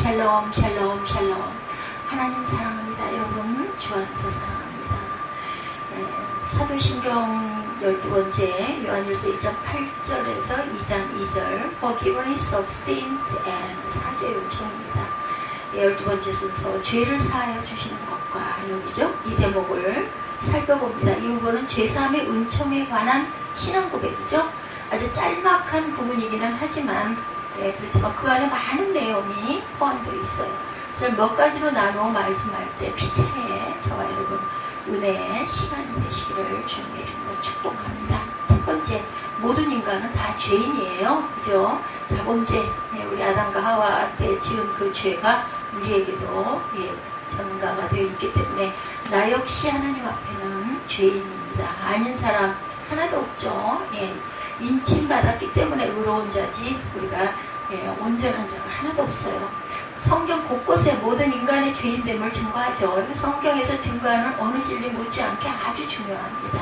샬롬 샬롬 샬롬. 하나님 사랑합니다. 여러분 주 안에서 사랑합니다. 사도신경 12번째 요한일서 2장 8절에서 2장 2절 Forgiveness of sins and 사죄 요청입니다. 12번째 순서 죄를 사하여 주시는 것과 여기죠. 이 대목을 살펴봅니다. 이 부분은 죄사함의 은총에 관한 신앙 고백이죠. 아주 짤막한 부분이기는 하지만 그렇지만 그 안에 많은 내용이 포함되어 있어요. 그래서 몇 가지로 나누어 말씀할 때 피차에 저와 여러분 은혜의 시간이 되시기를 주님의 이름으로 축복합니다. 첫 번째, 모든 인간은 다 죄인이에요. 그죠? 자범죄, 우리 아담과 하와 때 지은 그 죄가 우리에게도 전가가 되어 있기 때문에 나 역시 하나님 앞에는 죄인입니다. 아닌 사람 하나도 없죠. 인침받았기 때문에 의로운 자지 우리가 온전한 자가 하나도 없어요. 성경 곳곳에 모든 인간의 죄인됨을 증거하죠. 성경에서 증거하는 어느 진리 못지않게 아주 중요합니다.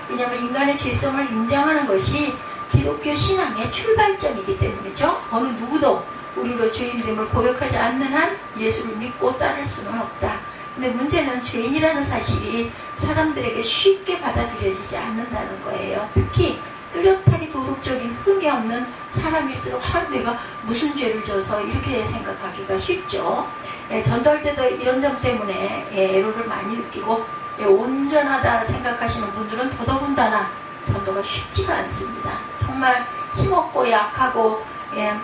왜냐하면 인간의 죄성을 인정하는 것이 기독교 신앙의 출발점이기 때문이죠. 어느 누구도 우리로 죄인됨을 고백하지 않는 한 예수를 믿고 따를 수는 없다. 근데 문제는 죄인이라는 사실이 사람들에게 쉽게 받아들여지지 않는다는 거예요. 특히 뚜렷하게 도덕적인 흠이 없는 사람일수록 내가 무슨 죄를 져서 이렇게 생각하기가 쉽죠. 전도할 때도 이런 점 때문에 애로를 많이 느끼고 온전하다 생각하시는 분들은 더더군다나 전도가 쉽지가 않습니다. 정말 힘없고 약하고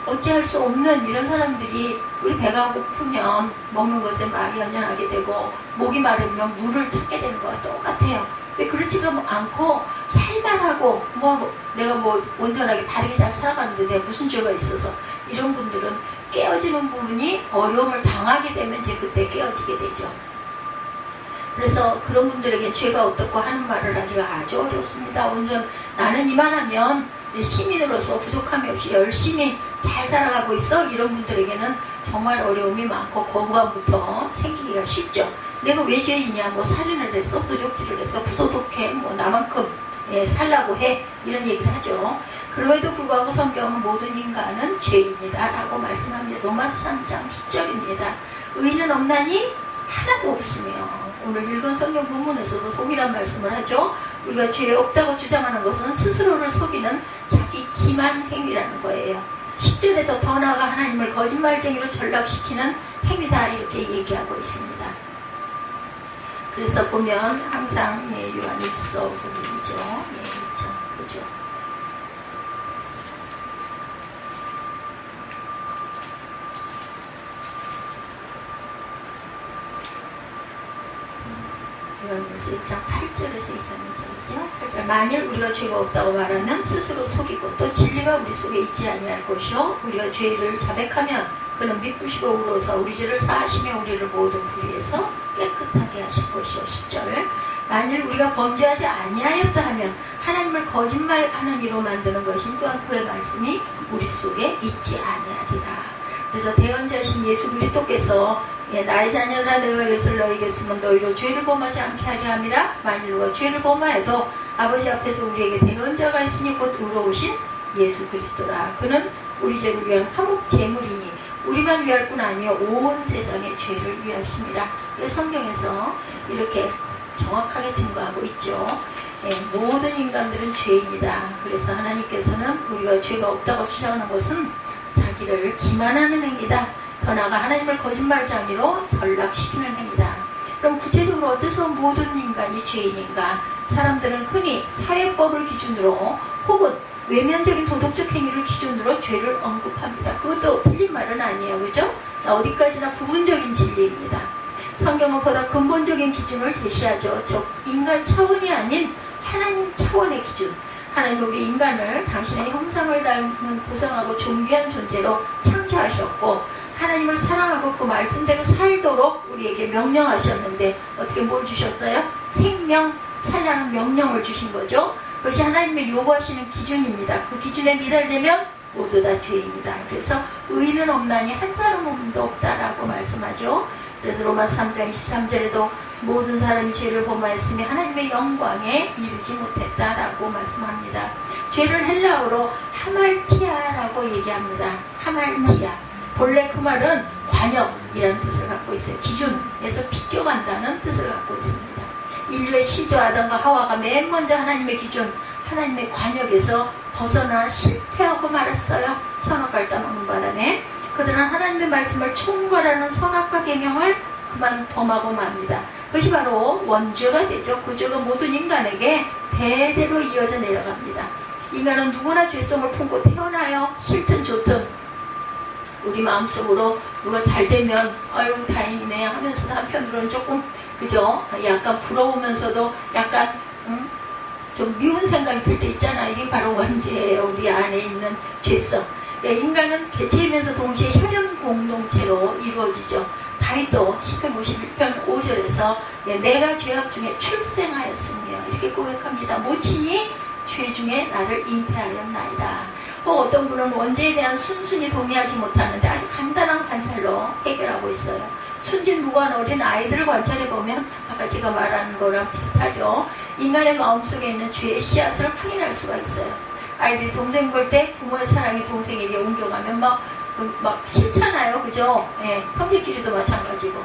어찌할 수 없는 이런 사람들이 우리 배가 고프면 먹는 것에 말이 연연하게 되고 목이 마르면 물을 찾게 되는 거와 똑같아요. 근데 그렇지가 않고 살만하고 내가 온전하게 바르게 잘 살아가는데 내가 무슨 죄가 있어서 이런 분들은 깨어지는 부분이 어려움을 당하게 되면 이제 그때 깨어지게 되죠. 그래서 그런 분들에게 죄가 어떻고 하는 말을 하기가 아주 어렵습니다. 나는 이만하면 시민으로서 부족함이 없이 열심히 잘 살아가고 있어. 이런 분들에게는 정말 어려움이 많고 거부감부터 생기기가 쉽죠. 내가 왜 죄인이야? 살인을 했어? 도적질을 했어? 부도덕해? 나만큼 살라고 해? 이런 얘기를 하죠. 그럼에도 불구하고 성경은 모든 인간은 죄인이다 라고 말씀합니다. 로마서 3장 10절입니다. 의인은 없나니 하나도 없으며, 오늘 읽은 성경 본문에서도 동일한 말씀을 하죠. 우리가 죄 없다고 주장하는 것은 스스로를 속이는 자기 기만 행위라는 거예요. 10절에도 더 나아가 하나님을 거짓말쟁이로 전락시키는 행위다 이렇게 얘기하고 있습니다. 그래서 보면 항상 요한일서 부분이죠. 그죠? 요한일서 1장 8절에서 2장 2절이죠. 8절. 만일 우리가 죄가 없다고 말하면 스스로 속이고 또 진리가 우리 속에 있지 아니할 것이요 우리가 죄를 자백하면 그는 미쁘시고 의로워서 우리 죄를 사하시며 우리를 모든 불의에서 깨끗하게 하실 것이요. 10절. 만일 우리가 범죄하지 아니하였다 하면 하나님을 거짓말하는 이로 만드는 것인 또한 그의 말씀이 우리 속에 있지 아니하리라. 그래서 대언자신 예수 그리스도께서 나의 자녀라 내가 이것을 너희에게 쓰면 너희로 죄를 범하지 않게 하려 함이라. 만일 누가 죄를 범하여도 아버지 앞에서 우리에게 대언자가 있으니 곧 의로우신 예수 그리스도라. 그는 우리 죄를 위한 화목 제물이니 우리만 위할 뿐 아니요 온 세상의 죄를 위하심이라. 성경에서 이렇게 정확하게 증거하고 있죠. 모든 인간들은 죄인이다. 그래서 하나님께서는 우리가 죄가 없다고 주장하는 것은 자기를 기만하는 행위다. 더 나아가 하나님을 거짓말쟁이로 전락시키는 행위다. 그럼 구체적으로 어째서 모든 인간이 죄인인가? 사람들은 흔히 사회법을 기준으로 혹은 외면적인 도덕적 행위를 기준으로 죄를 언급합니다. 그것도 틀린 말은 아니에요. 그죠? 어디까지나 부분적인 진리입니다. 성경은 보다 근본적인 기준을 제시하죠. 즉 인간 차원이 아닌 하나님 차원의 기준. 하나님 우리 인간을 당신의 형상을 닮은 고상하고 존귀한 존재로 창조하셨고 하나님을 사랑하고 그 말씀대로 살도록 우리에게 명령하셨는데 어떻게 뭘 주셨어요? 생명, 살라는 명령을 주신 거죠. 그것이 하나님의 요구하시는 기준입니다. 그 기준에 미달되면 모두 다 죄인이다. 그래서 의인은 없나니 한 사람도 없다라고 말씀하죠. 그래서 로마서 3장 23절에도 모든 사람이 죄를 범하였으며 하나님의 영광에 이르지 못했다라고 말씀합니다. 죄를 헬라어로 하말티아라고 얘기합니다. 하말티아. 본래 그 말은 관역이라는 뜻을 갖고 있어요. 기준에서 비껴간다는 뜻을 갖고 있습니다. 인류의 시조 아담과 하와가 맨 먼저 하나님의 기준, 하나님의 관역에서 벗어나 실패하고 말았어요. 선악과를 따먹는 바람에 그들은 하나님의 말씀을 총괄하는 선악과 계명을 그만 범하고 맙니다. 그것이 바로 원죄가 되죠. 그 죄가 모든 인간에게 대대로 이어져 내려갑니다. 인간은 누구나 죄성을 품고 태어나요. 싫든 좋든 우리 마음속으로 누가 잘 되면 아유 다행이네 하면서도 한편으로는 조금 그죠? 약간 부러우면서도 약간 좀 미운 생각이 들 때 있잖아요. 이게 바로 원죄예요. 우리 안에 있는 죄성. 인간은 개체이면서 동시에 혈연 공동체로 이루어지죠. 다윗도 시편 51편 5절에서 내가 죄악 중에 출생하였으며 이렇게 고백합니다. 모친이 죄 중에 나를 잉태하였나이다. 어떤 분은 원죄에 대한 순순히 동의하지 못하는데 아주 간단한 관찰로 해결하고 있어요. 순진 무관 어린 아이들을 관찰해보면 아까 제가 말한 거랑 비슷하죠. 인간의 마음속에 있는 죄의 씨앗을 확인할 수가 있어요. 아이들이 동생 볼 때 부모의 사랑이 동생에게 옮겨가면 막 싫잖아요. 그죠? 예, 형제끼리도 마찬가지고.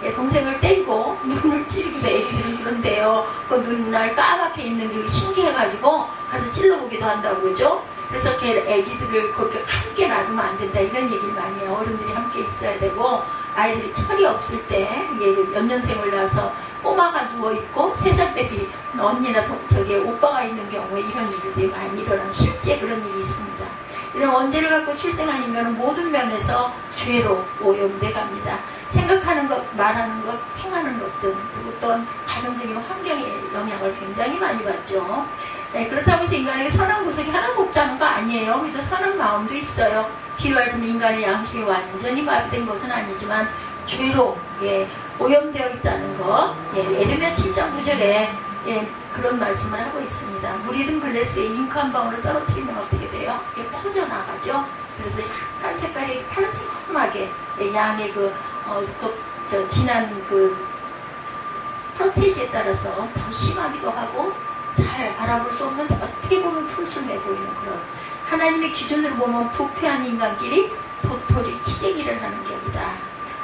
예, 동생을 때리고 눈을 찌르기도 애기들은 그런데요. 그 눈알 까맣게 있는 게 신기해가지고 가서 찔러보기도 한다고 그러죠. 그래서 애기들을 그렇게 함께 놔두면 안 된다 이런 얘기를 많이 해요. 어른들이 함께 있어야 되고 아이들이 철이 없을 때 연년생을 낳아서 꼬마가 누워있고 3살 빼기 언니나 오빠가 있는 경우에 이런 일들이 많이 일어나는 실제 그런 일이 있습니다. 이런 원죄를 갖고 출생한 인간은 모든 면에서 죄로 오염돼 갑니다. 생각하는 것, 말하는 것, 행하는 것들 그리고 또한 가정적인 환경의 영향을 굉장히 많이 받죠. 네, 그렇다고 해서 인간에게 선한 구석이 하나도 없다는 거 아니에요. 그죠? 선한 마음도 있어요. 필요하지만 인간의 양심이 완전히 마비된 것은 아니지만 죄로 오염되어 있다는 거. 에레미야 7장 9절에 그런 말씀을 하고 있습니다. 물이 든 글래스에 잉크 한 방울을 떨어뜨리면 어떻게 돼요? 퍼져나가죠. 그래서 약간 색깔이 파란색하게 양의 진한 프로테이지에 따라서 더 심하기도 하고 잘 알아볼 수 없는데 어떻게 보면 푸르스름해 보이는 그런 하나님의 기준으로 보면 부패한 인간끼리 도토리 키재기를 하는 격이다.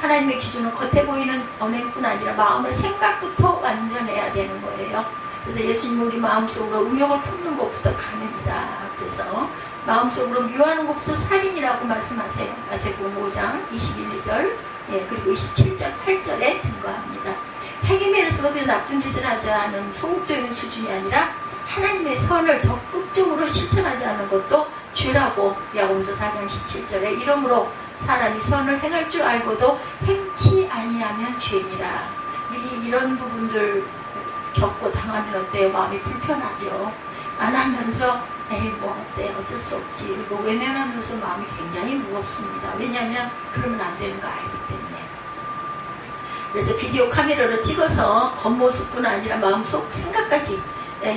하나님의 기준은 겉에 보이는 언행뿐 아니라 마음의 생각부터 완전해야 되는 거예요. 그래서 예수님은 우리 마음속으로 음욕을 품는 것부터 간입니다. 그래서 마음속으로 미워하는 것부터 살인이라고 말씀하세요. 마태복음 5장 21, 2절 그리고 27절 8절에 증거합니다. 행위면에서도 그 나쁜 짓을 하지 않은 소극적인 수준이 아니라 하나님의 선을 적극적으로 실천하지 않는 것도 죄라고 야고보서 4장 17절에 이러므로 사람이 선을 행할 줄 알고도 행치 아니하면 죄니라. 이런 부분들 겪고 당하면 어때요? 마음이 불편하죠. 안 하면서 에이 뭐 어때 어쩔 수 없지. 그리고 외면하면서 마음이 굉장히 무겁습니다. 왜냐하면 그러면 안 되는 거 알기 때문에. 그래서 비디오 카메라로 찍어서 겉모습뿐 아니라 마음속 생각까지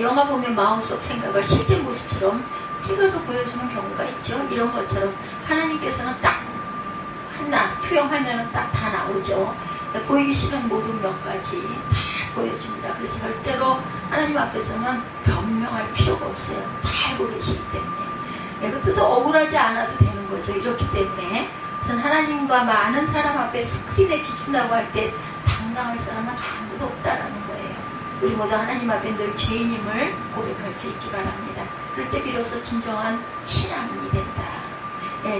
영화 보면 마음속 생각을 실제 모습처럼 찍어서 보여주는 경우가 있죠. 이런 것처럼 하나님께서는 딱 하나 투영하면 딱 다 나오죠. 보이기 싫은 모든 몇 가지 다 보여줍니다. 그래서 절대로 하나님 앞에서는 변명할 필요가 없어요. 다 알고 계시기 때문에. 그것도 억울하지 않아도 되는 거죠. 이렇기 때문에 그래서 하나님과 많은 사람 앞에 스크린에 비춘다고 할 때 당당할 사람은 아무도 없다라는 거예요. 우리 모두 하나님 앞에 늘 죄인임을 고백할 수 있기 바랍니다. 그럴 때 비로소 진정한 신앙인이 된다.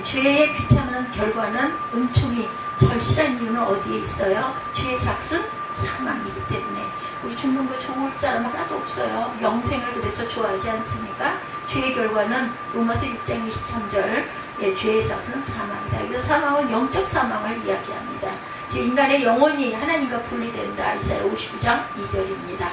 죄의 비참한 결과는 은총이 절실한 이유는 어디에 있어요? 죄의 삭은 사망이기 때문에. 우리 죽는 거 좋을 사람 하나도 없어요. 영생을 그래서 좋아하지 않습니까? 죄의 결과는 로마서 6장 23절 죄의 삭은 사망이다. 그래서 사망은 영적 사망을 이야기합니다. 인간의 영혼이 하나님과 분리된다. 이사야 59장 2절입니다.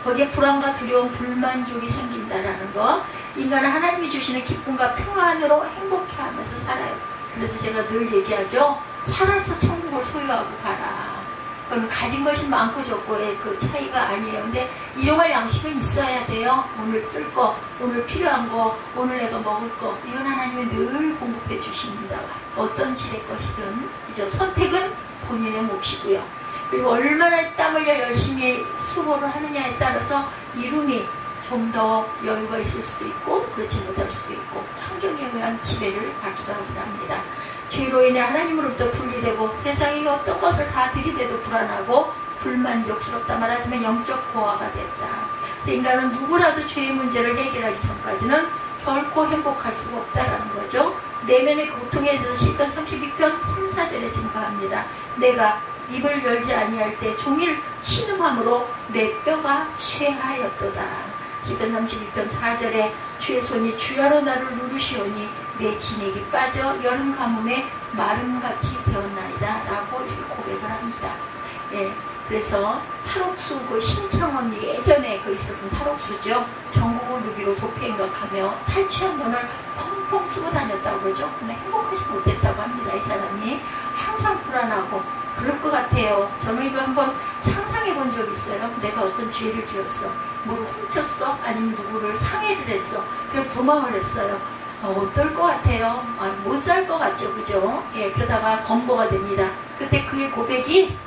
거기에 불안과 두려움, 불만족이 생긴다라는 거. 인간은 하나님이 주시는 기쁨과 평안으로 행복해하면서 살아요. 그래서 제가 늘 얘기하죠. 살아서 천국을 소유하고 가라. 그럼 가진 것이 많고 적고의 그 차이가 아니에요. 근데 일용할 양식은 있어야 돼요. 오늘 쓸 거, 오늘 필요한 거, 오늘 내가 먹을 거. 이건 하나님이 늘 공급해 주십니다. 어떤 질의 것이든. 그죠? 선택은 본인의 몫이고요. 그리고 얼마나 땀 흘려 열심히 수고를 하느냐에 따라서 이룸이 좀 더 여유가 있을 수도 있고 그렇지 못할 수도 있고 환경에 의한 지배를 받기도 합니다. 죄로 인해 하나님으로부터 분리되고 세상이 어떤 것을 다 들이대도 불안하고 불만족스럽다 말하지만 영적 고아가 됐다. 그래서 인간은 누구라도 죄의 문제를 해결하기 전까지는 결코 행복할 수가 없다라는 거죠. 내면의 고통에 대해서 시편 32편 3, 4절에 증가합니다. 내가 입을 열지 아니할 때 종일 신음함으로 내 뼈가 쇠하였도다. 시편 32편 4절에 주의 손이 주야로 나를 누르시오니 내 진액이 빠져 여름 가뭄에 마름같이 되었나이다 라고 이렇게 고백을 합니다. 예, 그래서 탈옥수 그 신청원 예전에 그 있었던 탈옥수죠. 전국을 누비고 도피행각하며 탈취한 돈을 펑펑 쓰고 다녔다고 그러죠. 근데 행복하지 못했다고 합니다. 이 사람이 항상 불안하고 그럴 것 같아요. 저는 이거 한번 상상해 본 적 있어요. 내가 어떤 죄를 지었어, 뭘 훔쳤어, 아니면 누구를 상해를 했어, 그래서 도망을 했어요. 어떨 것 같아요? 못 살 것 같죠, 그죠? 예, 그러다가 검거가 됩니다. 그때 그의 고백이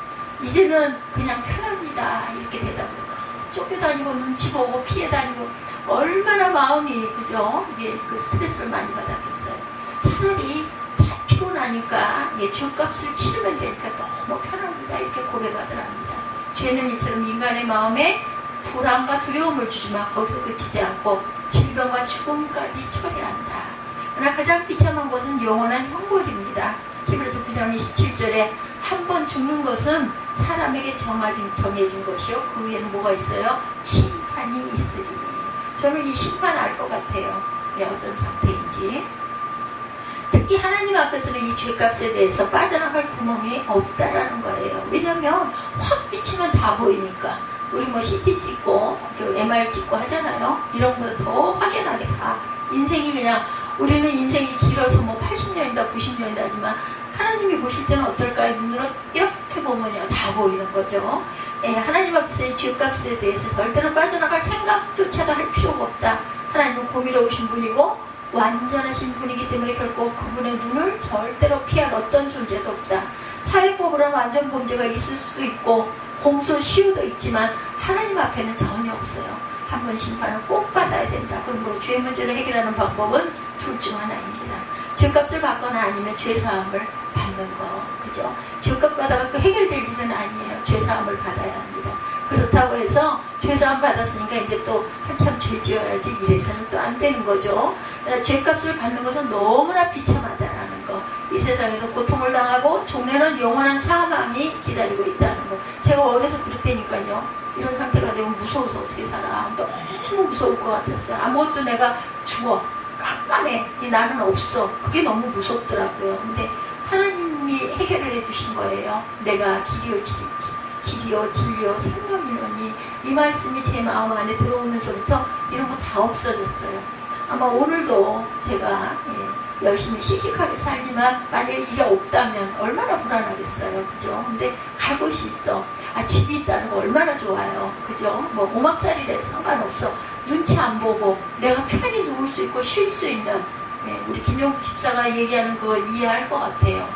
이제는 그냥 편합니다 이렇게 대답해요. 쫓겨다니고 눈치 보고 피해 다니고 얼마나 마음이, 그죠? 이게 그 스트레스를 많이 받았겠어요. 차라리 잡히고 나니까 죄값을 치르면 되니까 너무 편합니다 이렇게 고백하더랍니다. 죄는 이처럼 인간의 마음에 불안과 두려움을 주지만 거기서 그치지 않고 질병과 죽음까지 초래한다. 그러나 가장 비참한 것은 영원한 형벌입니다. 히브리서 9장 27절에 한 번 죽는 것은 사람에게 정해진 것이요 그 위에는 뭐가 있어요? 심판이 있으리니. 저는 이 심판 알 것 같아요. 어떤 상태인지. 특히 하나님 앞에서는 이 죄값에 대해서 빠져나갈 구멍이 없다라는 거예요. 왜냐하면 확 비치면 다 보이니까. 우리 뭐 CT 찍고 MR 찍고 하잖아요. 이런 거 더 확연하게 다 인생이 그냥, 우리는 인생이 길어서 뭐 80년이다 90년이다 하지만 하나님이 보실 때는 어떨까요? 눈으로 이렇게 보면요 다 보이는 거죠. 예, 하나님 앞에서 죄값에 대해서 절대로 빠져나갈 생각조차도 할 필요가 없다. 하나님은 공의로우신 분이고 완전하신 분이기 때문에 결코 그분의 눈을 절대로 피할 어떤 존재도 없다. 사회법으로는 완전 범죄가 있을 수도 있고 공소시효도 있지만 하나님 앞에는 전혀 없어요. 한 번 심판을 꼭 받아야 된다. 그러므로 죄 문제를 해결하는 방법은 둘 중 하나입니다. 죄값을 받거나 아니면 죄사함을 받는 거, 그죠? 죄값 받아가 해결될 일은 아니에요. 죄사함을 받아야 합니다. 그렇다고 해서 죄사함 받았으니까 이제 또 한참 죄 지어야지 이래서는 또 안 되는 거죠. 죄값을 받는 것은 너무나 비참하다라는 거. 이 세상에서 고통을 당하고 종래는 영원한 사망이 기다리고 있다는 거. 제가 어려서 그랬다니까요. 이런 상태가 되면 무서워서 어떻게 살아. 너무 무서울 것 같았어요. 아무것도 내가 주워. 깜깜해. 나는 없어. 그게 너무 무섭더라고요. 근데 하나님이 해결을 해주신 거예요. 내가 길이요 진리요 생명이노니, 이 말씀이 제 마음 안에 들어오면서부터 이런 거 다 없어졌어요. 아마 오늘도 제가 열심히 씩씩하게 살지만 만약에 이게 없다면 얼마나 불안하겠어요. 그죠? 근데 갈 곳이 있어. 집이 있다는 거 얼마나 좋아요. 그죠? 뭐 오막살이라도 상관없어. 눈치 안 보고 내가 편히 누울 수 있고 쉴 수 있는, 우리 김용국 집사가 얘기하는 그거 이해할 것 같아요.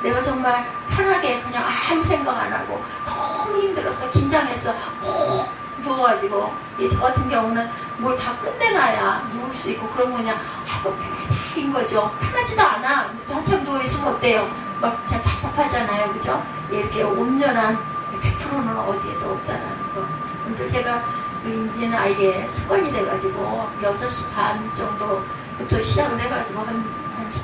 내가 정말 편하게 그냥 아무 생각 안 하고 너무 힘들었어. 긴장해서 꼭 누워가지고, 저 같은 경우는 뭘 다 끝내놔야 누울 수 있고 그런 거냐. 또 편하인 거죠. 편하지도 않아. 또 한참 누워있으면 어때요? 막 그냥 답답하잖아요. 그죠? 이렇게 온전한 100%는 어디에도 없다라는 거. 또 제가 이제는 아예 습관이 돼가지고 6시 반 정도부터 시작을 해가지고 한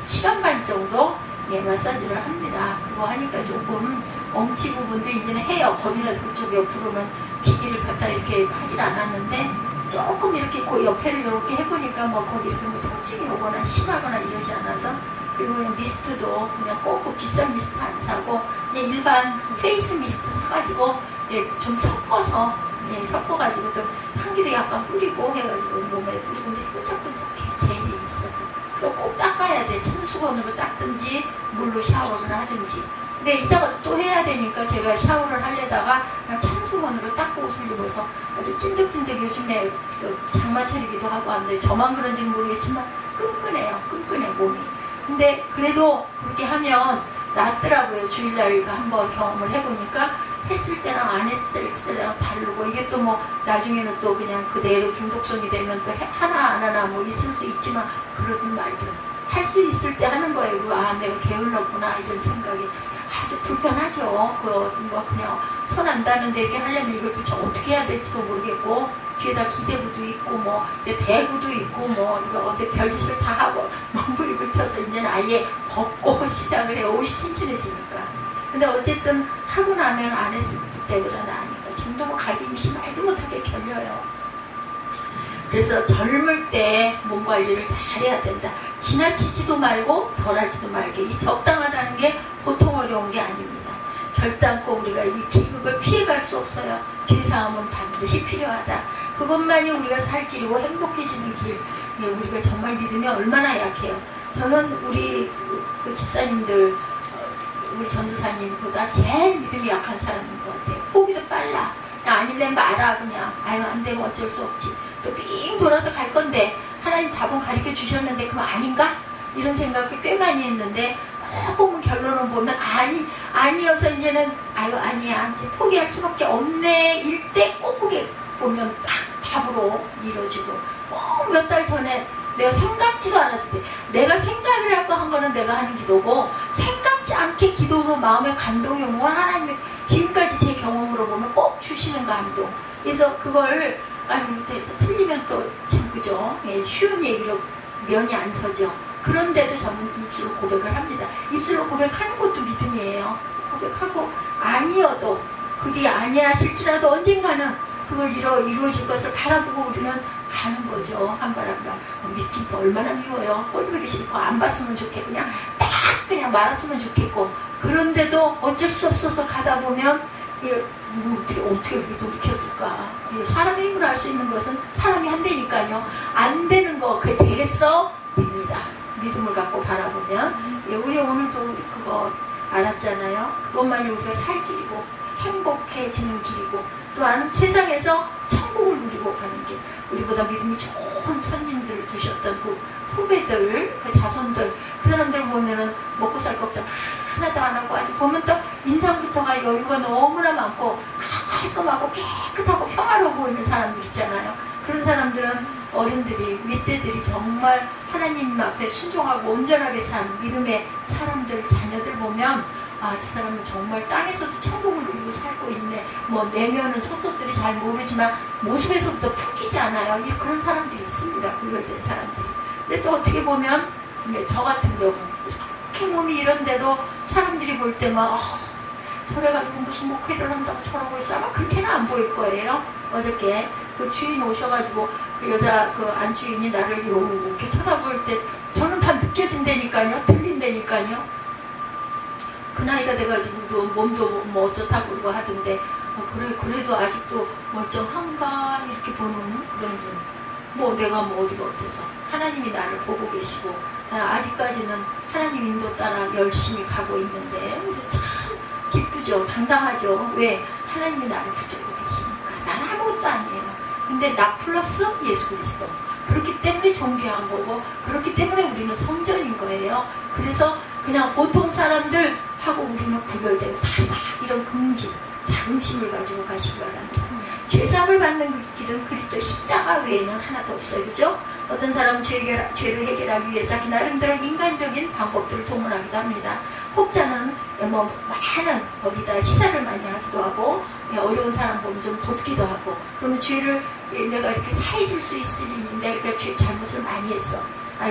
시간 반 정도 마사지를 합니다. 그거 하니까 조금 엉치 부분도 이제는 해요. 거기라서 그쪽 옆으로는 기기를 갖다 이렇게 하질 않았는데 조금 이렇게 그 옆에를 이렇게 해보니까 뭐 거기 이렇게 뭐 통증이 오거나 심하거나 이러지 않아서, 그리고 그냥 미스트도 그냥 꼭 비싼 미스트 안 사고 그냥 일반 페이스 미스트 사가지고 좀 섞어가지고 또 향기도 약간 뿌리고 해가지고 몸에 뿌리고, 근데 끈적끈적해. 젤이 있어서 그거 꼭 닦아야 돼. 찬수건으로 닦든지 물로 샤워를 하든지. 근데 이따가 또 해야 되니까 제가 샤워를 하려다가 그냥 찬수건으로 닦고 옷을 입어서 아주 찐득찐득. 요즘에 장마철이기도 하고 한데 저만 그런지는 모르겠지만 끈끈해 몸이. 근데 그래도 그렇게 하면 낫더라고요. 주일날 한번 경험을 해보니까 했을 때랑 안 했을 때랑 다르고, 이게 또 뭐 나중에는 또 그냥 그대로 중독성이 되면 또 하나 안 하나 뭐 있을 수 있지만 그러든 말든 할 수 있을 때 하는 거예요. 아, 내가 게을렀구나 이런 생각이 아주 불편하죠. 뭐 그냥 손 안다는데 이렇게 하려면 이걸 도대체 어떻게 해야 될지도 모르겠고 뒤에다 기대부도 있고 뭐 대구도 있고 뭐 이거 어디 별짓을 다 하고 몸부림 붙여서 이제는 아예 벗고 시작을 해요. 옷이 튼튼해지니까. 근데 어쨌든 하고 나면 안 했을 때보다 나으니까 지금도 뭐 갈비김치 말도 못하게 결려요. 그래서 젊을 때 몸 관리를 잘해야 된다. 지나치지도 말고 덜하지도 말게. 이 적당하다는 게 보통 어려운 게 아닙니다. 결단코 우리가 이 비극을 피해갈 수 없어요. 죄사함은 반드시 필요하다. 그것만이 우리가 살 길이고 행복해지는 길. 우리가 정말 믿음이 얼마나 약해요. 저는 우리 그 집사님들, 우리 전도사님보다 제일 믿음이 약한 사람인 것 같아요. 포기도 빨라. 그냥 아니면 말아 그냥. 아유 안 되면 어쩔 수 없지. 또 삥 돌아서 갈 건데 하나님 답은 가르쳐 주셨는데 그럼 아닌가? 이런 생각을 꽤 많이 했는데 꼭 보면 결론을 보면 아니어서 이제는 아유 아니야 이제 포기할 수밖에 없네 일 때 꼭 그게 보면 딱 답으로 이루어지고 꼭 몇 달 전에 내가 생각지도 않았을 때 내가 생각을 하고 한 거는 내가 하는 기도고 생각지 않게 기도로 마음의 감동이 오는 건 하나님이 지금까지 제 경험으로 보면 꼭 주시는 감동. 그래서 그걸 돼서 틀리면 또 참 그죠. 쉬운 얘기로 면이 안 서죠. 그런데도 저는 입술로 고백을 합니다. 입술로 고백하는 것도 믿음이에요. 고백하고 아니어도 그게 아니하실지라도 언젠가는 그걸 이루어질 것을 바라보고 우리는 가는 거죠. 한 발 한 발. 믿기도 얼마나 미워요. 꼴도 보기 싫고 안 봤으면 좋겠고 그냥 말았으면 좋겠고 그런데도 어쩔 수 없어서 가다 보면 어떻게 그렇게 돌이켰을까. 사람의 힘으로 할 수 있는 것은 사람이 한다니까요. 안 되는 거 그게 되겠어? 됩니다. 믿음을 갖고 바라보면 우리 오늘도 그거 알았잖아요. 그것만이 우리가 살 길이고 행복해지는 길이고 또한 세상에서 천국을 누리고 가는 길. 우리보다 믿음이 좋은 선진들을 두셨던 그 후배들, 그 자손들, 그 사람들 보면은 먹고 살 걱정 하나도 안 하고 아주 보면 또 인상부터가 여유가 너무나 많고 깔끔하고 깨끗하고 평화로워 보이는 사람들 있잖아요. 그런 사람들은 어른들이, 윗대들이 정말 하나님 앞에 순종하고 온전하게 산 믿음의 사람들, 자녀들 보면 저 사람은 정말 땅에서도 천국을 누리고 살고 있네. 뭐 내면은 속속들이 잘 모르지만 모습에서부터 풀리지 않아요. 그런 사람들이 있습니다. 구별된 사람들이. 근데 또 어떻게 보면 저 같은 경우 이렇게 몸이 이런데도 사람들이 볼 때만 저래가지고 무슨 목회를 한다고 저러고 있어. 아마 그렇게는 안 보일 거예요. 어저께 그 주인 오셔가지고 그 여자 그 안주인이 나를 이렇게 쳐다볼 때 저는 다 느껴진다니까요. 들린다니까요. 그 나이가 돼가지고 몸도 뭐 어쩌다고 그러고 하던데 그래도 아직도 멀쩡한가 이렇게 보는 그런 분. 뭐 내가 뭐 어디가 어때서 하나님이 나를 보고 계시고 아직까지는 하나님 인도 따라 열심히 가고 있는데 참 기쁘죠. 당당하죠. 왜? 하나님이 나를 붙잡고 계시니까. 나는 아무것도 아니에요. 근데 나 플러스 예수 그리스도. 그렇기 때문에 존귀한 거고 그렇기 때문에 우리는 성전인 거예요. 그래서 그냥 보통 사람들 하고 우리는 구별되고 다르다. 이런 긍지, 자긍심을 가지고 가시기 바랍니다. 죄사함을 받는 그 길은 그리스도의 십자가 외에는 하나도 없어요. 그죠? 어떤 사람은 죄를 해결하기 위해서 나름대로 인간적인 방법들을 동원하기도 합니다. 혹자는 뭐 많은 어디다 희사를 많이 하기도 하고 어려운 사람 보면 좀 돕기도 하고 그러면 죄를 내가 이렇게 사해줄 수 있으니 내가 죄 잘못을 많이 했어.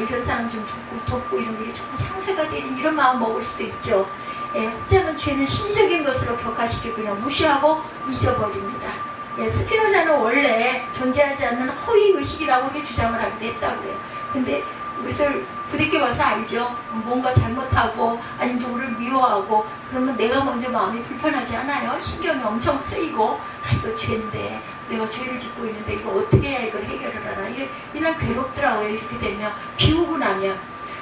이런 사람 좀 돕고 이런 게 조금 상쇄가 되는 이런 마음 먹을 수도 있죠. 혹자는 죄는 심리적인 것으로 격화시키고 그냥 무시하고 잊어버립니다. 스피노자는 원래 존재하지 않는 허위의식이라고 이렇게 주장을 하기도 했다고 해요. 근데 우리들 부딪혀봐서 알죠. 뭔가 잘못하고 아니면 누구를 미워하고 그러면 내가 먼저 마음이 불편하지 않아요. 신경이 엄청 쓰이고 이거 죄인데 내가 죄를 짓고 있는데 이거 어떻게 해야 이걸 해결을 하나 이날 괴롭더라고요. 이렇게 되면 비우고 나면.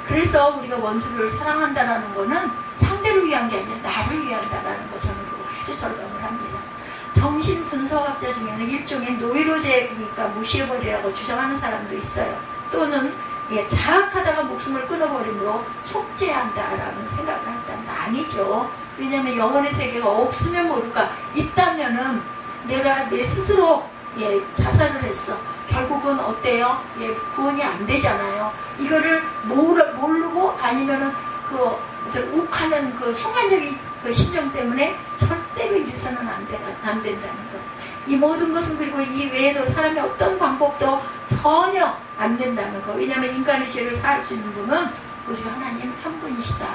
그래서 우리가 원수를 사랑한다는 거는 상대를 위한 게 아니라 나를 위한다는 것은 아주 절감을 합니다. 정신 분석학자 중에는 일종의 노이로제니까 무시해버리라고 주장하는 사람도 있어요. 또는 자학하다가 목숨을 끊어버림으로 속죄한다라는 생각을 한다는 아니죠. 왜냐하면 영혼의 세계가 없으면 모를까 있다면은 내가 내 스스로 자살을 했어. 결국은 어때요? 예, 구원이 안 되잖아요. 이거를 모르고 아니면은 그 욱하는 그 순간적인 그 심정 때문에 절대로 이래서는 안 된다는 거. 이 모든 것은 그리고 이 외에도 사람의 어떤 방법도 전혀 안 된다는 거. 왜냐하면 인간의 죄를 사할 수 있는 분은 오직 하나님 한 분이시다.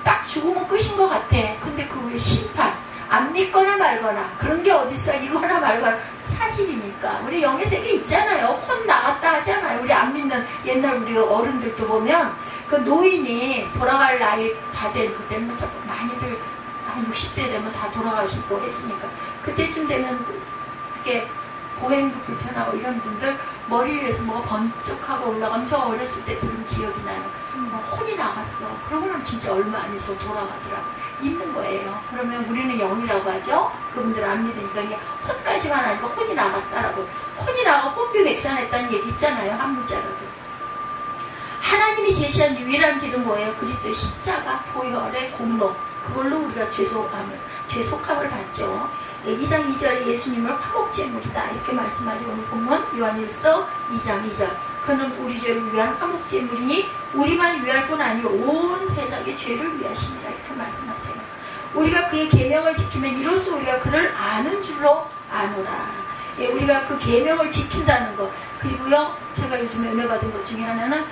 딱 죽으면 끝인 것 같아. 근데 그 후에 심판, 안 믿거나 말거나 그런 게 어딨어. 이거나 말거나 사실이니까. 우리 영의 세계 있잖아요. 혼 나갔다 하잖아요. 우리 안 믿는 옛날 우리 어른들도 보면 그 노인이 돌아갈 나이 다 된 그때는 많이들 한 60대 되면 다 돌아가시고 했으니까 그때쯤 되면 이렇게 보행도 불편하고 이런 분들 머리 위에서 뭐가 번쩍하고 올라가면 저 어렸을 때 들은 기억이 나요. 혼이 나갔어. 그러고는 진짜 얼마 안 있어 돌아가더라. 있는 거예요. 그러면 우리는 영이라고 하죠. 그분들 안 믿으니까 그냥 혼까지만 하니까 혼이 나갔다라고. 혼이 나가 혼비백산했다는 얘기 있잖아요. 한 문자라도. 하나님이 제시한 유일한 길은 뭐예요? 그리스도의 십자가 보혈의 공로. 그걸로 우리가 죄속함을 받죠. 2장 2절에 예수님을 화목제물이다 이렇게 말씀하죠. 오늘 본문 요한일서 2장 2절. 그는 우리 죄를 위한 화목제물이니 우리만 위할 뿐 아니요 온 세상의 죄를 위하시니라 이렇게 말씀하세요. 우리가 그의 계명을 지키면 이로써 우리가 그를 아는 줄로 아노라. 예, 우리가 그 계명을 지킨다는 것. 그리고요 제가 요즘에 은혜 받은 것 중에 하나는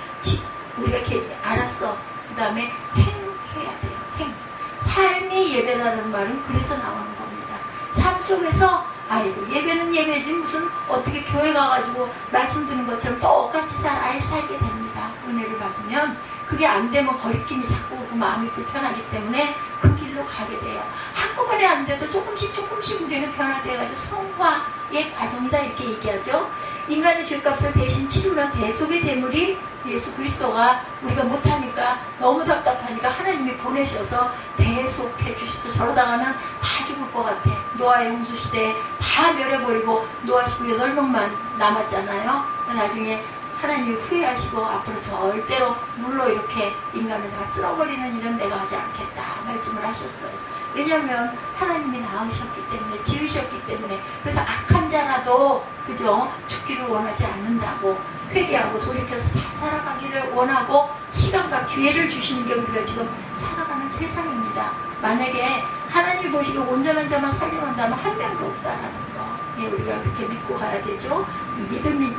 우리가 알았어. 그 다음에 행해야 돼요. 행. 삶의 예배라는 말은 그래서 나오는 겁니다. 삶 속에서 아이고 예배는 예배지 무슨 어떻게 교회 가가지고 말씀 드는 것처럼 똑같이 살게 됩니다. 은혜를 받으면 그게 안 되면 거리낌이 자꾸 오고 마음이 불편하기 때문에 그 길로 가게 돼요. 한꺼번에 안 돼도 조금씩 우리는 변화되어가지고 성화의 과정이다 이렇게 얘기하죠. 인간의 죄값을 대신 치르는 대속의 제물이 예수 그리스도가 우리가 못하니까 너무 답답하니까 하나님이 보내셔서 대속해 주셔서 저러다가는 다 죽을 것 같아. 노아의 홍수시대에 다 멸해버리고 노아 18명만 남았잖아요. 나중에 하나님이 후회하시고 앞으로 절대로 물로 이렇게 인간을 다 쓸어버리는 일은 내가 하지 않겠다 말씀을 하셨어요. 왜냐하면 하나님이 낳으셨기 때문에 지으셨기 때문에. 그래서 악한 자라도 그죠 죽기를 원하지 않는다고 회개하고 돌이켜서 잘 살아가기를 원하고 시간과 기회를 주시는 게 우리가 지금 살아가는 세상입니다. 만약에 하나님이 보시기에 온전한 자만 살려한다면 한 명도 없다라는 거. 예, 우리가 그렇게 믿고 가야 되죠.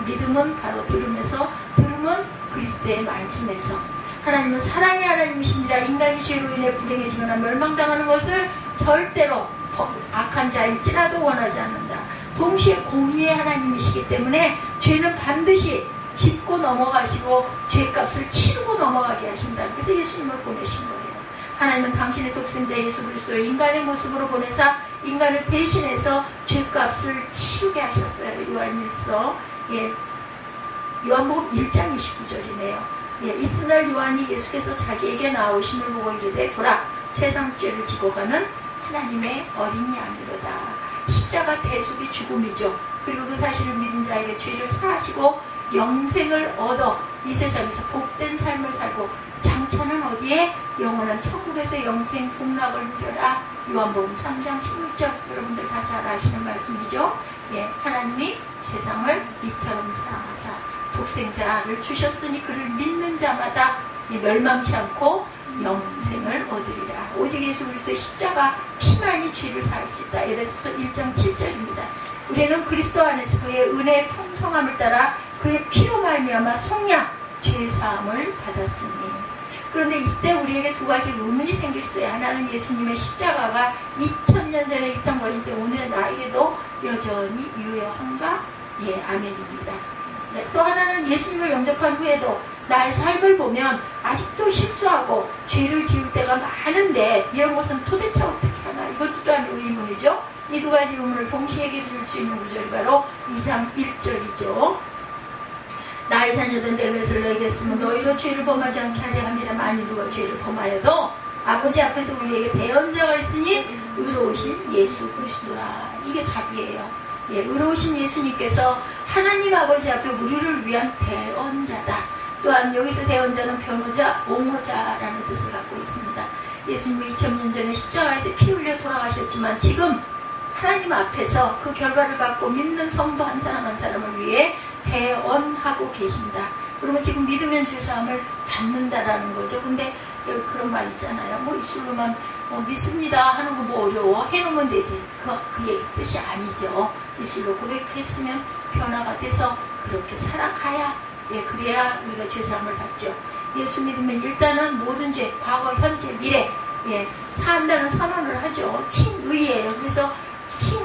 믿음은 바로 들음에서, 들음은 그리스도의 말씀에서. 하나님은 사랑의 하나님이신지라 인간이 죄로 인해 불행해지거나 멸망당하는 것을 절대로 악한 자일지라도 원하지 않는다. 동시에 공의의 하나님이시기 때문에 죄는 반드시 짚고 넘어가시고 죄값을 치르고 넘어가게 하신다. 그래서 예수님을 보내신 거예요. 하나님은 당신의 독생자 예수 그리스도를 인간의 모습으로 보내사 인간을 대신해서 죄값을 치르게 하셨어요. 요한일서 요한복음 1장 29절이네요. 이튿날 요한이 예수께서 자기에게 나오심을 보고 이르되 보라 세상 죄를 지고 가는 하나님의 어린 양이로다. 십자가 대속이 죽음이죠. 그리고 그 사실을 믿은 자에게 죄를 사하시고 영생을 얻어 이 세상에서 복된 삶을 살고 장차는 어디에? 영원한 천국에서 영생 복락을 누려라. 요한복음 3장 16절 여러분들 다 잘 아시는 말씀이죠. 하나님이 세상을 이처럼 사랑하사 독생자를 주셨으니 그를 믿는 자마다 멸망치 않고 영생을 얻으리라. 오직 예수 그리스도의 십자가 피만이 죄를 사할 수 있다. 에베소서 1장 7절입니다. 우리는 그리스도 안에서 그의 은혜의 풍성함을 따라 그의 피로 말미암아 속량 죄사함을 받았으니. 그런데 이때 우리에게 두 가지 의문이 생길 수 있어요. 하나는 예수님의 십자가가 2000년 전에 있던 것인데 오늘 나에게도 여전히 유효한가? 아멘입니다. 또 하나는 예수님을 영접한 후에도 나의 삶을 보면 아직도 실수하고 죄를 지을 때가 많은데 이런 것은 도대체 어떻게 하나? 이것도 또한 의문이죠. 이 두 가지 의문을 동시에 얘기해 줄 수 있는 구절이 바로 2장 1절이죠. 나의 자녀들 내 것을 너에게 쓰면 너희로 죄를 범하지 않게 하려 함이라. 만일 누가 죄를 범하여도 아버지 앞에서 우리에게 대언자가 있으니 의로우신 예수 그리스도라. 이게 답이에요. 의로우신 예수님께서 하나님 아버지 앞에 우리를 위한 대언자다. 또한 여기서 대언자는 변호자, 옹호자라는 뜻을 갖고 있습니다. 예수님이 2000년 전에 십자가에서 피 흘려 돌아가셨지만 지금 하나님 앞에서 그 결과를 갖고 믿는 성도 한 사람 한 사람을 위해 대언하고 계신다. 그러면 지금 믿으면 죄사함을 받는다라는 거죠. 근데 그런 말 있잖아요. 뭐 입술로만 믿습니다 하는 거 뭐 어려워? 해놓으면 되지. 그 얘기 뜻이 아니죠. 입술로 고백했으면 변화가 돼서 그렇게 살아가야, 그래야 우리가 죄사함을 받죠. 예수 믿으면 일단은 모든 죄, 과거, 현재, 미래, 사한다는 선언을 하죠. 칭의예요. 그래서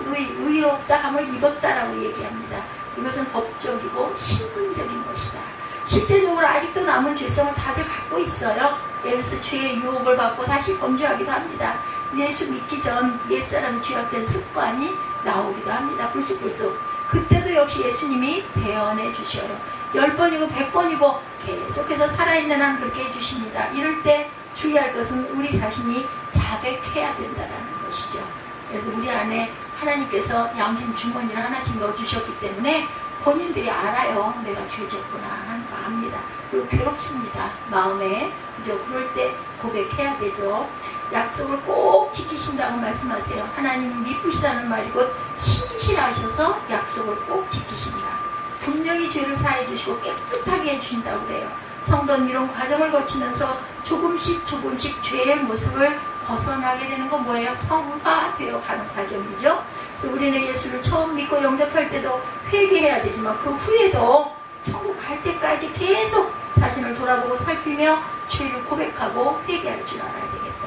의롭다 함을 입었다라고 얘기합니다. 이것은 법적이고 신분적인 것이다. 실제적으로 아직도 남은 죄성을 다들 갖고 있어요. 그래서 죄의 유혹을 받고 다시 범죄하기도 합니다. 예수 믿기 전 옛사람 죄악된 습관이 나오기도 합니다. 불쑥불쑥. 그때도 역시 예수님이 대언해 주셔요. 10번이고 100번이고 계속해서 살아있는 한 그렇게 해주십니다. 이럴 때 주의할 것은 우리 자신이 자백해야 된다는 것이죠. 그래서 우리 안에 하나님께서 양심 주머니를 하나씩 넣어주셨기 때문에 본인들이 알아요. 내가 죄졌구나 하는 거 압니다. 그리고 괴롭습니다. 마음에. 그죠? 그럴 때 고백해야 되죠. 약속을 꼭 지키신다고 말씀하세요. 하나님은 미쁘시다는 말이 곧 신실하셔서 약속을 꼭 지키신다. 분명히 죄를 사해 주시고 깨끗하게 해주신다고 그래요. 성도는 이런 과정을 거치면서 조금씩 죄의 모습을 벗어나게 되는 건 뭐예요? 성화되어 가는 과정이죠. 그래서 우리는 예수를 처음 믿고 영접할 때도 회개해야 되지만 그 후에도 천국 갈 때까지 계속 자신을 돌아보고 살피며 죄를 고백하고 회개할 줄 알아야 되겠다.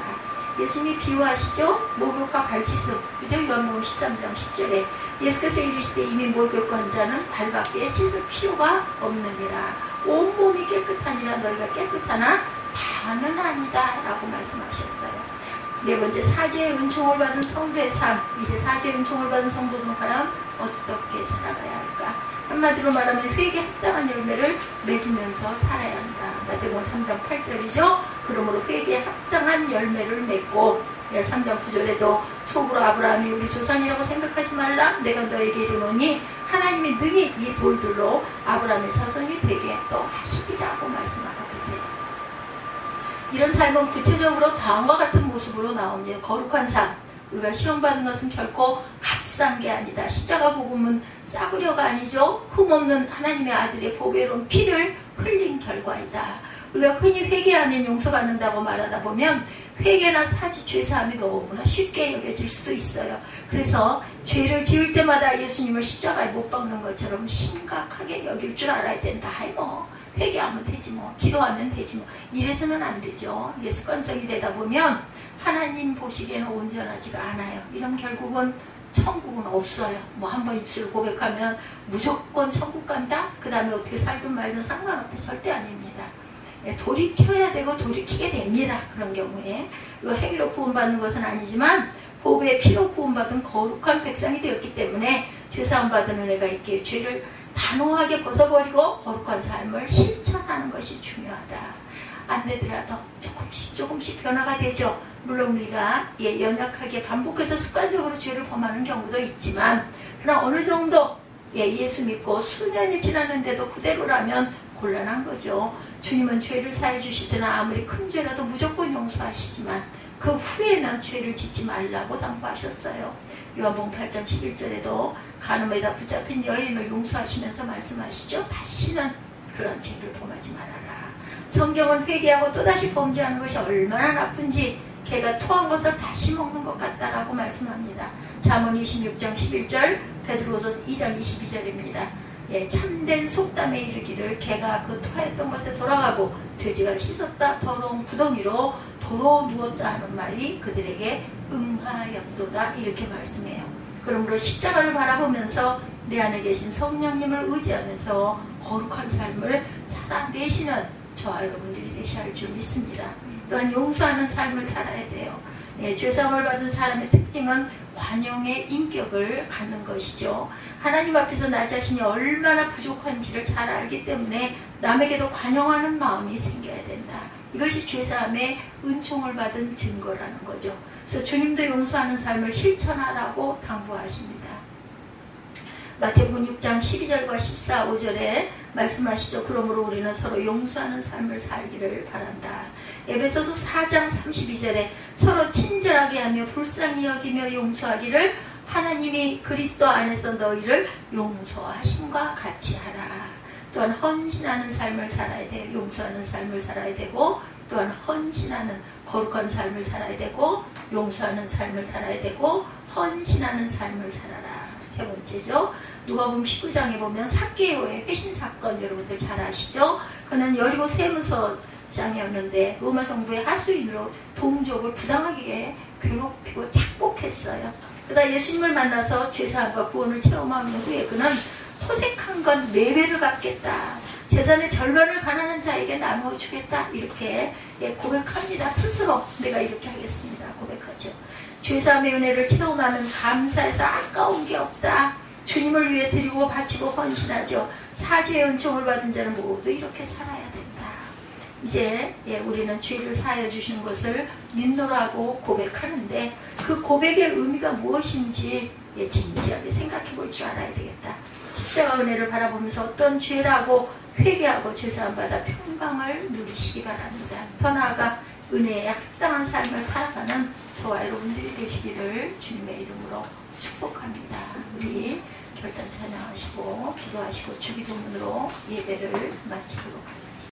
예수님이 비유하시죠? 목욕과 발씻음. 그죠? 요한복음 13장 10절에 예수께서 이르시되 이미 목욕한 자는 발밖에 씻을 필요가 없느니라. 온몸이 깨끗하니라. 너희가 깨끗하나 다는 아니다 라고 말씀하셨어요. 네 번째, 사죄의 은총을 받은 성도의 삶. 이제 사죄의 은총을 받은 성도는 과연 어떻게 살아가야 할까? 한마디로 말하면 회개에 합당한 열매를 맺으면서 살아야 한다. 마태복음 3장 8절이죠. 그러므로 회개에 합당한 열매를 맺고 3장 9절에도 속으로 아브라함이 우리 조상이라고 생각하지 말라. 내가 너에게 이르노니 하나님이 능히 이 돌들로 아브라함의 자손이 되게 또 하시리라고 말씀하고 계세요. 이런 삶은 구체적으로 다음과 같은 모습으로 나옵니다. 거룩한 삶. 우리가 시험받는 것은 결코 값싼 게 아니다. 십자가 복음은 싸구려가 아니죠. 흠없는 하나님의 아들의 보배로운 피를 흘린 결과이다. 우리가 흔히 회개하면 용서받는다고 말하다 보면 회개나 사죄, 죄사함이 너무나 쉽게 여겨질 수도 있어요. 그래서 죄를 지을 때마다 예수님을 십자가에 못 박는 것처럼 심각하게 여길 줄 알아야 된다. 뭐 회개하면 되지 뭐, 기도하면 되지 뭐, 이래서는 안 되죠. 이게 습관성이 되다 보면 하나님 보시기에는 온전하지가 않아요. 이러면 결국은 천국은 없어요. 뭐 한번 입술 고백하면 무조건 천국 간다? 그 다음에 어떻게 살든 말든 상관없다. 절대 아닙니다. 돌이켜야 되고 돌이키게 됩니다. 그런 경우에. 이거 행위로 구원받는 것은 아니지만 보배의 피로 구원받은 거룩한 백성이 되었기 때문에 죄사함 받은 은혜가 있기에 죄를 단호하게 벗어버리고 거룩한 삶을 실천하는 것이 중요하다. 안 되더라도 조금씩 변화가 되죠. 물론 우리가 연약하게 반복해서 습관적으로 죄를 범하는 경우도 있지만 그러나 어느 정도 예수 믿고 수년이 지났는데도 그대로라면 곤란한 거죠. 주님은 죄를 사해 주실 때는 아무리 큰 죄라도 무조건 용서하시지만 그 후에는 죄를 짓지 말라고 당부하셨어요. 요한복음 8장 11절에도 간음에다 붙잡힌 여인을 용서하시면서 말씀하시죠. 다시는 그런 죄를 범하지 말아라. 성경은 회개하고 또다시 범죄하는 것이 얼마나 나쁜지 개가 토한 것을 다시 먹는 것 같다라고 말씀합니다. 잠언 26장 11절, 베드로서 2장 22절입니다. 참된 속담에 이르기를 개가 그 토했던 것에 돌아가고 돼지가 씻었다 더러운 구덩이로 도로 누웠다 하는 말이 그들에게 응하였도다 이렇게 말씀해요. 그러므로 십자가를 바라보면서 내 안에 계신 성령님을 의지하면서 거룩한 삶을 살아내시는 저와 여러분들이 되셔야 할 줄 믿습니다. 또한 용서하는 삶을 살아야 돼요. 죄사함을 받은 사람의 특징은 관용의 인격을 갖는 것이죠. 하나님 앞에서 나 자신이 얼마나 부족한지를 잘 알기 때문에 남에게도 관용하는 마음이 생겨야 된다. 이것이 죄사함의 은총을 받은 증거라는 거죠. 그래서 주님도 용서하는 삶을 실천하라고 당부하십니다. 마태복음 6장 12절과 14, 5절에 말씀하시죠. 그러므로 우리는 서로 용서하는 삶을 살기를 바란다. 에베소서 4장 32절에 서로 친절하게 하며 불쌍히 여기며 용서하기를 하나님이 그리스도 안에서 너희를 용서하심과 같이 하라. 또한 헌신하는 삶을 살아야 돼. 용서하는 삶을 살아야 되고, 또한 헌신하는 거룩한 삶을 살아야 되고, 용서하는 삶을 살아야 되고, 헌신하는 삶을 살아라. 세 번째죠. 누가복음 19장에 보면 삭개오의 회신 사건 여러분들 잘 아시죠? 그는 여리고 세무서장이었는데 로마 정부의 하수인으로 동족을 부당하게 괴롭히고 착복했어요. 그러다 예수님을 만나서 죄사함과 구원을 체험한 후에 그는 토색한 건 4배를 갚겠다. 재산의 절반을 가난한 자에게 나누어 주겠다. 이렇게 고백합니다. 스스로 내가 이렇게 하겠습니다. 고백하죠. 죄사함의 은혜를 체험하면 감사해서 아까운 게 없다. 주님을 위해 드리고 바치고 헌신하죠. 사죄의 은총을 받은 자는 모두 이렇게 살아야 된다. 이제 우리는 죄를 사하여 주시는 것을 믿노라고 고백하는데 그 고백의 의미가 무엇인지 진지하게 생각해 볼 줄 알아야 되겠다. 십자가 은혜를 바라보면서 어떤 죄라고 회개하고 죄사함 받아 평강을 누리시기 바랍니다. 더 나아가 은혜에 합당한 삶을 살아가는 저와 여러분들이 되시기를 주님의 이름으로 축복합니다. 우리 결단 찬양하시고 기도하시고 주기도문으로 예배를 마치도록 하겠습니다.